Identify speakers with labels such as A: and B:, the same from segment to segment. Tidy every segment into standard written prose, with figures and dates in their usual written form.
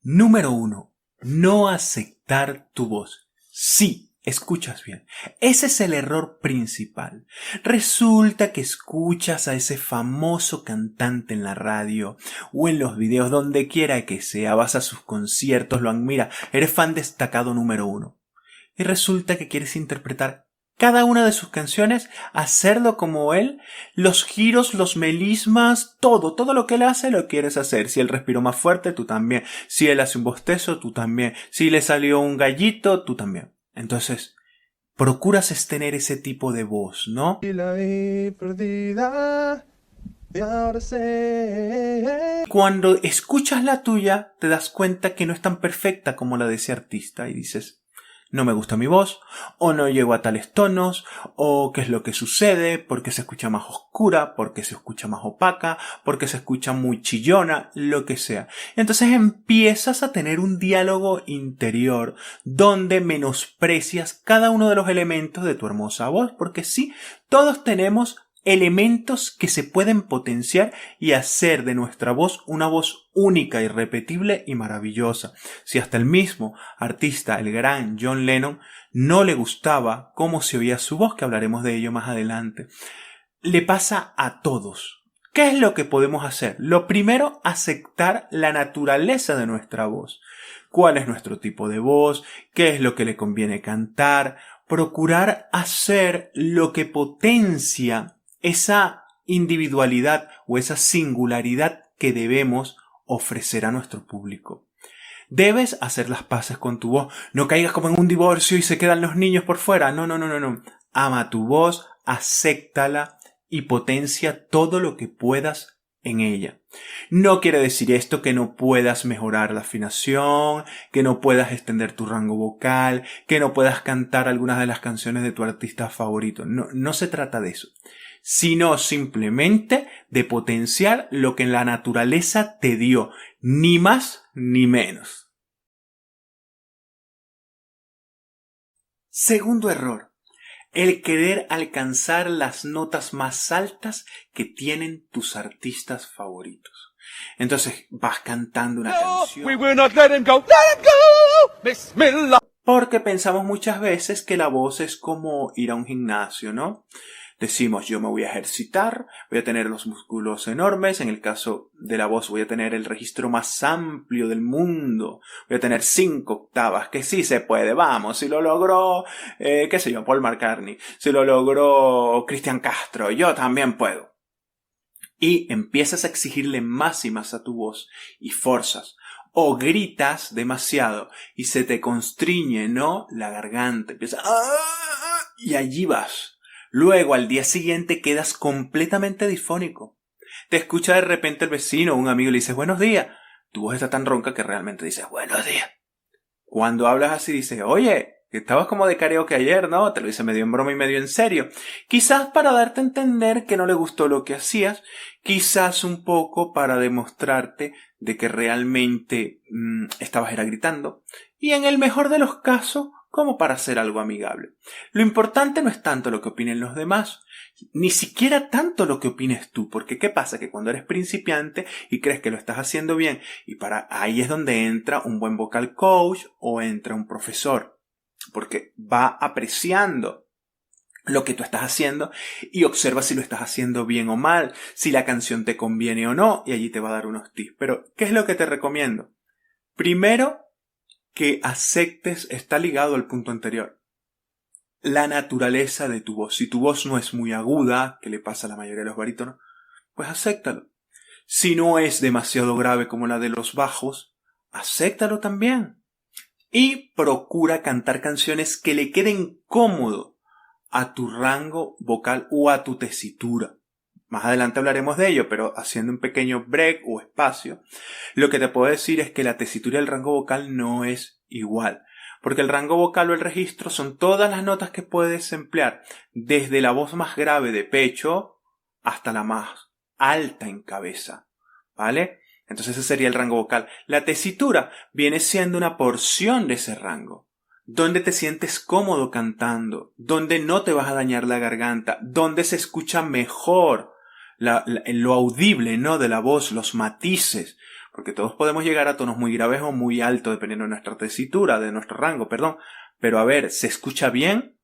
A: Número 1. No aceptar tu voz. Sí, escuchas bien. Ese es el error principal. Resulta que escuchas a ese famoso cantante en la radio o en los videos, donde quiera que sea, vas a sus conciertos, lo admiras, eres fan destacado número 1. Y resulta que quieres interpretar cada una de sus canciones, hacerlo como él, los giros, los melismas, todo lo que él hace lo quieres hacer. Si él respiró más fuerte, tú también. Si él hace un bostezo, tú también. Si le salió un gallito, tú también. Entonces, procuras tener ese tipo de voz, ¿no?
B: Y la vi perdida, y ahora sé.
A: Cuando escuchas la tuya, te das cuenta que no es tan perfecta como la de ese artista y dices, no me gusta mi voz, o no llego a tales tonos, o qué es lo que sucede, porque se escucha más oscura, porque se escucha más opaca, porque se escucha muy chillona, lo que sea. Entonces empiezas a tener un diálogo interior donde menosprecias cada uno de los elementos de tu hermosa voz, porque sí, todos tenemos elementos que se pueden potenciar y hacer de nuestra voz una voz única, irrepetible y maravillosa. Si hasta el mismo artista, el gran John Lennon, no le gustaba cómo se oía su voz, que hablaremos de ello más adelante, le pasa a todos. ¿Qué es lo que podemos hacer? Lo primero, aceptar la naturaleza de nuestra voz. ¿Cuál es nuestro tipo de voz? ¿Qué es lo que le conviene cantar? Procurar hacer lo que potencia esa individualidad o esa singularidad que debemos ofrecer a nuestro público. Debes hacer las paces con tu voz. No caigas como en un divorcio y se quedan los niños por fuera. No. Ama tu voz, acéptala y potencia todo lo que puedas en ella. No quiere decir esto que no puedas mejorar la afinación, que no puedas extender tu rango vocal, que no puedas cantar algunas de las canciones de tu artista favorito. No se trata de eso, sino simplemente de potenciar lo que la naturaleza te dio, ni más ni menos. Segundo error, el querer alcanzar las notas más altas que tienen tus artistas favoritos. Entonces vas cantando una canción.
B: We will not let him go. Let him go. Bismillah.
A: Porque pensamos muchas veces que la voz es como ir a un gimnasio, ¿no? Decimos, yo me voy a ejercitar, voy a tener los músculos enormes, en el caso de la voz voy a tener el registro más amplio del mundo, voy a tener 5 octavas, que sí se puede, vamos, si lo logró, qué sé yo, Paul McCartney, si lo logró Cristian Castro, yo también puedo. Y empiezas a exigirle más y más a tu voz, y forzas, o gritas demasiado, y se te constriñe, ¿no? La garganta, empieza, y allí vas. Luego, al día siguiente, quedas completamente disfónico. Te escucha de repente el vecino o un amigo y le dices buenos días. Tu voz está tan ronca que realmente dices buenos días. Cuando hablas así dices, oye, que estabas como de karaoke ayer, ¿no? Te lo dice medio en broma y medio en serio. Quizás para darte a entender que no le gustó lo que hacías, quizás un poco para demostrarte de que realmente estabas gritando. Y en el mejor de los casos, como para hacer algo amigable. Lo importante no es tanto lo que opinen los demás, ni siquiera tanto lo que opines tú, porque ¿qué pasa? Que cuando eres principiante y crees que lo estás haciendo bien, y para ahí es donde entra un buen vocal coach o entra un profesor, porque va apreciando lo que tú estás haciendo y observa si lo estás haciendo bien o mal, si la canción te conviene o no, y allí te va a dar unos tips. Pero, ¿qué es lo que te recomiendo? Primero, que aceptes, está ligado al punto anterior, la naturaleza de tu voz. Si tu voz no es muy aguda, que le pasa a la mayoría de los barítonos, pues acéptalo. Si no es demasiado grave como la de los bajos, acéptalo también. Y procura cantar canciones que le queden cómodo a tu rango vocal o a tu tesitura. Más adelante hablaremos de ello, pero haciendo un pequeño break o espacio, lo que te puedo decir es que la tesitura y el rango vocal no es igual. Porque el rango vocal o el registro son todas las notas que puedes emplear, desde la voz más grave de pecho hasta la más alta en cabeza. ¿Vale? Entonces ese sería el rango vocal. La tesitura viene siendo una porción de ese rango, donde te sientes cómodo cantando, donde no te vas a dañar la garganta, donde se escucha mejor lo audible, ¿no? De la voz, los matices. porque todos podemos llegar a tonos muy graves o muy altos, dependiendo de nuestra tesitura, de nuestro rango, perdón. Pero a ver, ¿se escucha bien?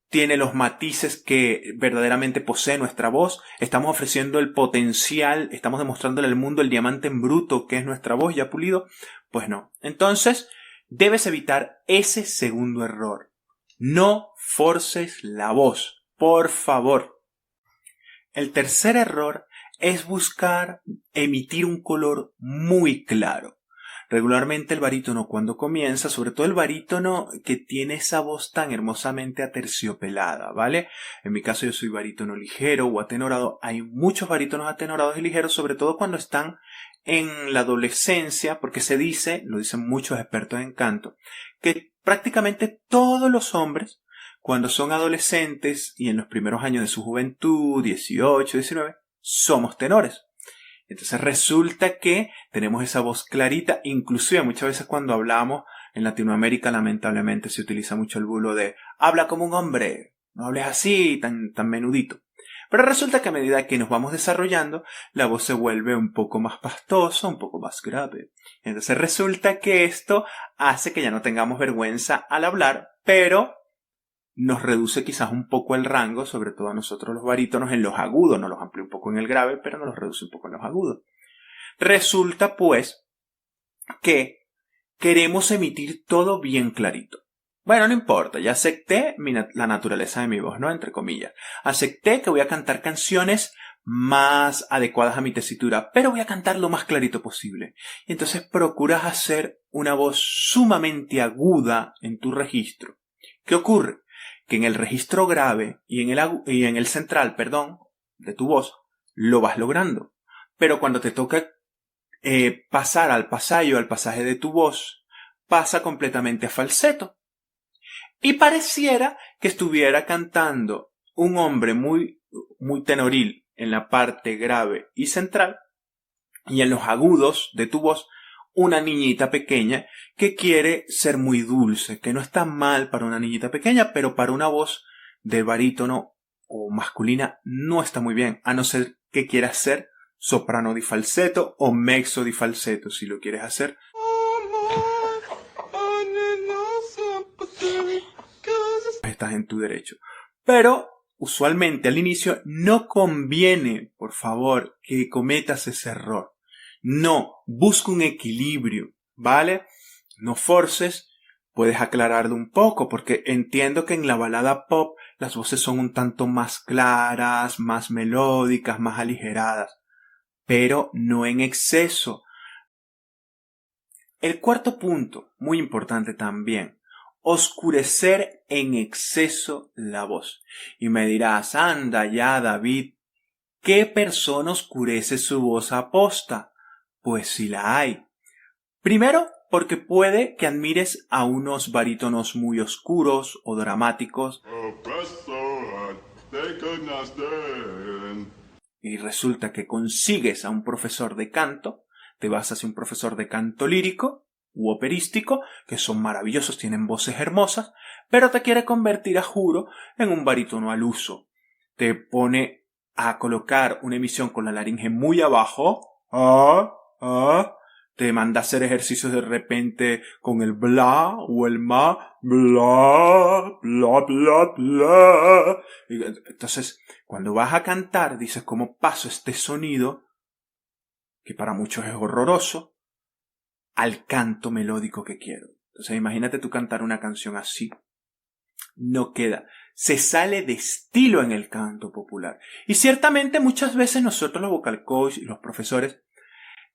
A: ¿Tiene los matices que verdaderamente posee nuestra voz? ¿Estamos ofreciendo el potencial? ¿Estamos demostrándole al mundo el diamante en bruto que es nuestra voz ya pulido? Pues no. Entonces, debes evitar ese segundo error. No forces la voz, por favor. El tercer error es buscar emitir un color muy claro. Regularmente el barítono cuando comienza, sobre todo el barítono que tiene esa voz tan hermosamente aterciopelada, ¿vale? En mi caso yo soy barítono ligero o atenorado. Hay muchos barítonos atenorados y ligeros, sobre todo cuando están en la adolescencia, porque se dice, lo dicen muchos expertos en canto, que prácticamente todos los hombres, cuando son adolescentes y en los primeros años de su juventud, 18, 19, somos tenores. Entonces resulta que tenemos esa voz clarita, inclusive muchas veces cuando hablamos en Latinoamérica lamentablemente se utiliza mucho el bulo de habla como un hombre, no hables así, tan menudito. Pero resulta que a medida que nos vamos desarrollando, la voz se vuelve un poco más pastosa, un poco más grave. Entonces resulta que esto hace que ya no tengamos vergüenza al hablar, pero nos reduce quizás un poco el rango, sobre todo a nosotros los barítonos en los agudos, nos los amplía un poco en el grave, pero nos los reduce un poco en los agudos. Resulta pues que queremos emitir todo bien clarito. Bueno, no importa, ya acepté la naturaleza de mi voz, ¿no? Entre comillas. Acepté que voy a cantar canciones más adecuadas a mi tesitura, pero voy a cantar lo más clarito posible. Y entonces procuras hacer una voz sumamente aguda en tu registro. ¿Qué ocurre? Que en el registro grave y en el central, de tu voz, lo vas logrando. Pero cuando te toca pasar al pasaje de tu voz, pasa completamente a falseto. Y pareciera que estuviera cantando un hombre muy tenoril en la parte grave y central, y en los agudos de tu voz, una niñita pequeña que quiere ser muy dulce, que no está mal para una niñita pequeña, pero para una voz de barítono o masculina no está muy bien, a no ser que quieras ser soprano di falsetto o mezzo di falsetto, si lo quieres hacer. Estás en tu derecho. Pero usualmente al inicio no conviene, por favor, que cometas ese error. No, busca un equilibrio, ¿vale? No forces, puedes aclararlo un poco, porque entiendo que en la balada pop las voces son un tanto más claras, más melódicas, más aligeradas, pero no en exceso. El cuarto punto, muy importante también, oscurecer en exceso la voz. Y me dirás, anda ya, David, ¿qué persona oscurece su voz a posta? Pues sí la hay. Primero, porque puede que admires a unos barítonos muy oscuros o dramáticos y resulta que consigues a un profesor de canto, te vas hacia un profesor de canto lírico u operístico, que son maravillosos, tienen voces hermosas, pero te quiere convertir, a juro, en un barítono al uso. Te pone a colocar una emisión con la laringe muy abajo, te manda a hacer ejercicios de repente con el bla o el ma, bla, bla, bla, bla. Entonces, cuando vas a cantar, dices, ¿cómo paso este sonido, que para muchos es horroroso, al canto melódico que quiero? Entonces, imagínate tú cantar una canción así. No queda. Se sale de estilo en el canto popular. Y ciertamente muchas veces nosotros los vocal coach y los profesores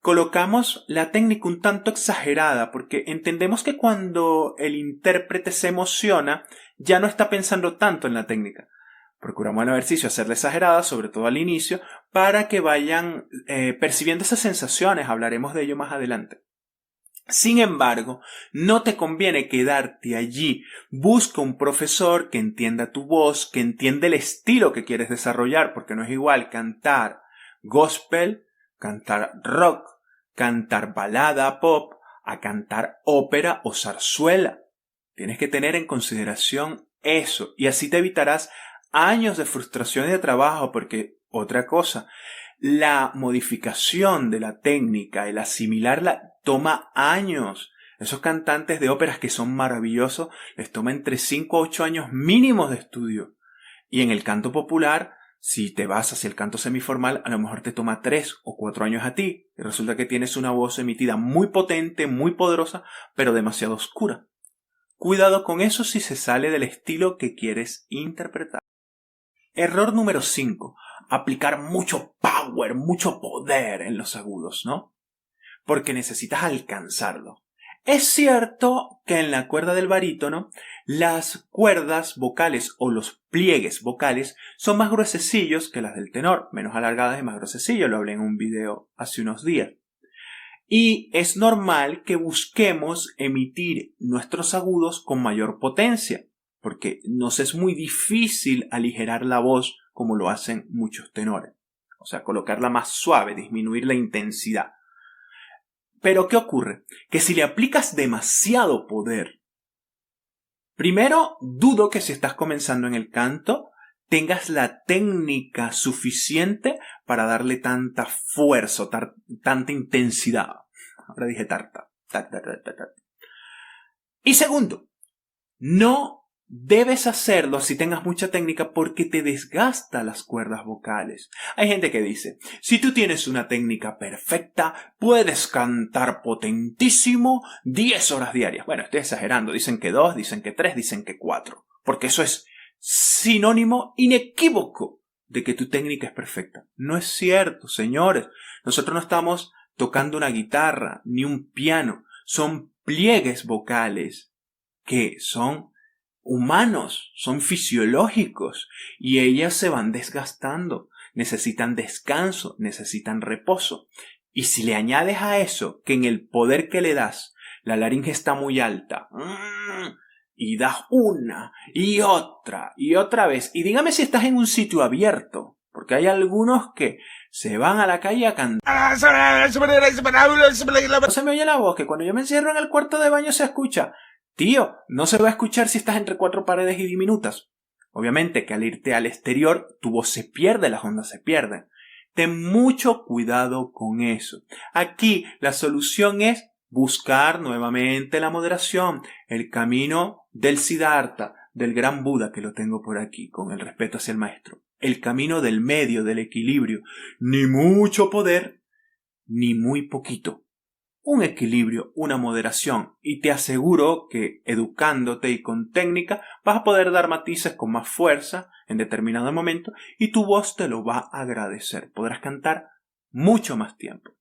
A: colocamos la técnica un tanto exagerada, porque entendemos que cuando el intérprete se emociona ya no está pensando tanto en la técnica. Procuramos en el ejercicio hacerla exagerada, sobre todo al inicio, para que vayan percibiendo esas sensaciones. Hablaremos de ello más adelante. Sin embargo, no te conviene quedarte allí. Busca un profesor que entienda tu voz, que entienda el estilo que quieres desarrollar, porque no es igual cantar gospel, cantar rock, cantar balada pop, a cantar ópera o zarzuela. Tienes que tener en consideración eso, y así te evitarás años de frustración y de trabajo, porque otra cosa, La modificación de la técnica, el asimilarla, toma años. Esos cantantes de óperas que son maravillosos, les toma entre 5 a 8 años mínimos de estudio. Y en el canto popular, si te vas hacia el canto semiformal, a lo mejor te toma 3 o 4 años a ti. Y resulta que tienes una voz emitida muy potente, muy poderosa, pero demasiado oscura. Cuidado con eso si se sale del estilo que quieres interpretar. Error número 5. Aplicar mucho power, mucho poder en los agudos, ¿no? Porque necesitas alcanzarlo. Es cierto que en la cuerda del barítono las cuerdas vocales o los pliegues vocales son más gruesecillos que las del tenor, menos alargadas y más gruesecillos, lo hablé en un video hace unos días. Y es normal que busquemos emitir nuestros agudos con mayor potencia, porque nos es muy difícil aligerar la voz como lo hacen muchos tenores. O sea, colocarla más suave, disminuir la intensidad. Pero ¿qué ocurre? Que si le aplicas demasiado poder, primero, dudo que si estás comenzando en el canto, tengas la técnica suficiente para darle tanta fuerza, tanta intensidad. Ahora dije tarta. Y segundo, no debes hacerlo si tengas mucha técnica porque te desgasta las cuerdas vocales. Hay gente que dice, si tú tienes una técnica perfecta, puedes cantar potentísimo 10 horas diarias. Bueno, estoy exagerando. Dicen que 2, dicen que 3, dicen que 4. Porque eso es sinónimo inequívoco de que tu técnica es perfecta. No es cierto, señores. Nosotros no estamos tocando una guitarra ni un piano. Son pliegues vocales que son humanos, son fisiológicos y ellas se van desgastando, necesitan descanso, necesitan reposo. Y si le añades a eso que en el poder que le das, la laringe está muy alta, y das una y otra vez, y dígame si estás en un sitio abierto, porque hay algunos que se van a la calle a cantar. No se me oye la voz, que cuando yo me encierro en el cuarto de baño se escucha. Tío, no se va a escuchar si estás entre 4 paredes y diminutas. Obviamente que al irte al exterior, tu voz se pierde, las ondas se pierden. Ten mucho cuidado con eso. Aquí la solución es buscar nuevamente la moderación, el camino del Siddhartha, del gran Buda, que lo tengo por aquí, con el respeto hacia el maestro. El camino del medio, del equilibrio. Ni mucho poder, ni muy poquito. Un equilibrio, una moderación, y te aseguro que educándote y con técnica vas a poder dar matices con más fuerza en determinado momento y tu voz te lo va a agradecer. Podrás cantar mucho más tiempo.